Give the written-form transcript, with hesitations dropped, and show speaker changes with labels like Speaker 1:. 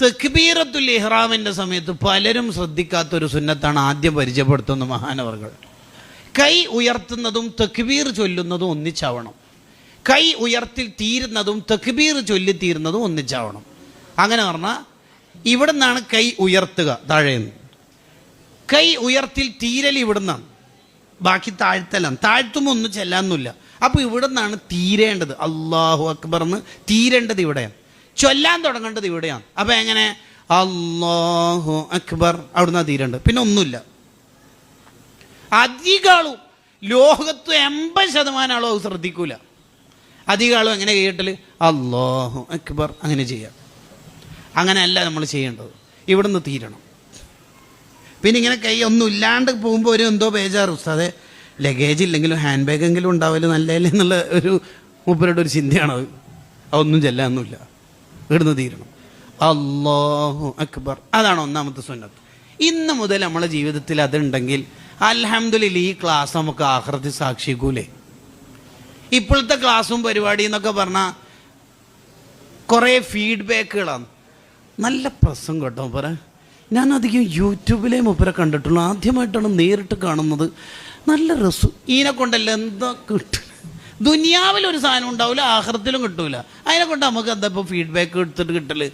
Speaker 1: തക്ബീറത്തുൽ ഇഹ്റാമിൻ്റെ സമയത്ത് പലരും ശ്രദ്ധിക്കാത്തൊരു സുന്നത്താണ് ആദ്യം പരിചയപ്പെടുത്തുന്ന മഹാനവർകൾ. കൈ ഉയർത്തുന്നതും തക്ബീർ ചൊല്ലുന്നതും ഒന്നിച്ചാവണം. കൈ ഉയർത്തി തീരുന്നതും തക്ബീർ ചൊല്ലിത്തീരുന്നതും ഒന്നിച്ചാവണം. അങ്ങനെ പറഞ്ഞാൽ ഇവിടെ നിന്നാണ് കൈ ഉയർത്തുക, താഴേന്ന് കൈ ഉയർത്തിൽ തീരൽ ഇവിടെ നിന്നാണ്, ബാക്കി താഴ്ത്തലാണ്. താഴ്ത്തുമ്പോൾ ഒന്നും ചെല്ലാനൊന്നുമില്ല. അപ്പോൾ ഇവിടെ നിന്നാണ് തീരേണ്ടത്. അല്ലാഹു അക്ബർ എന്ന് തീരേണ്ടത് ഇവിടെയാണ്, ചൊല്ലാൻ തുടങ്ങേണ്ടത് ഇവിടെയാണ്. അപ്പോൾ എങ്ങനെ? അല്ലാഹു അക്ബർ, അവിടുന്ന് തീരേണ്ടത്, പിന്നെ ഒന്നുമില്ല. അധിക ആളും ലോകത്ത് 80% ആളും അത് ശ്രദ്ധിക്കൂല. അധിക ആളും എങ്ങനെ കേട്ടൽ? അല്ലാഹു അക്ബർ അങ്ങനെ ചെയ്യാം. അങ്ങനെയല്ല നമ്മൾ ചെയ്യേണ്ടത്, ഇവിടുന്ന് തീരണം. പിന്നെ ഇങ്ങനെ കൈ ഒന്നും ഇല്ലാണ്ട് പോകുമ്പോൾ ഒരു എന്തോ ബേജാറ്, ഉസ്താദേ ലഗേജ് ഇല്ലെങ്കിലും ഹാൻഡ് ബാഗെങ്കിലും ഉണ്ടാവില്ല നല്ലതല്ലേ എന്നുള്ള ഒരു മൂപ്പരുടെ ഒരു ചിന്തയാണത്. അതൊന്നും ചെല്ലാനൊന്നുമില്ല, ഇവിടുന്ന് തീരണം. അല്ലാഹു അക്ബർ, അതാണ് ഒന്നാമത്തെ സുന്നത്ത്. ഇന്ന് മുതൽ നമ്മളെ ജീവിതത്തിൽ അതുണ്ടെങ്കിൽ അൽഹംദുലില്ലാഹ് ഈ ക്ലാസ് നമുക്ക് ആഖിറത്തിൽ സാക്ഷിക്കൂലേ. ഇപ്പോഴത്തെ ക്ലാസ്സും പരിപാടി എന്നൊക്കെ പറഞ്ഞാൽ കുറേ ഫീഡ്ബാക്കുകളാണ്. നല്ല പ്രസംഗം കേട്ടോ പറ. ഞാൻ അധികം യൂട്യൂബിലേ മൂപ്പരെ കണ്ടിട്ടുള്ളൂ, ആദ്യമായിട്ടാണ് നേരിട്ട് കാണുന്നത്. നല്ല രസം. ഇതിനെ കൊണ്ടല്ല എന്താ കിട്ടും? ദുനിയാവിലൊരു സാധനം ഉണ്ടാവില്ല, ആഖിറത്തിലും കിട്ടൂല. അതിനെ കൊണ്ട് നമുക്ക് എന്താ ഇപ്പോൾ ഫീഡ്ബാക്ക് എടുത്തിട്ട് കിട്ടല്?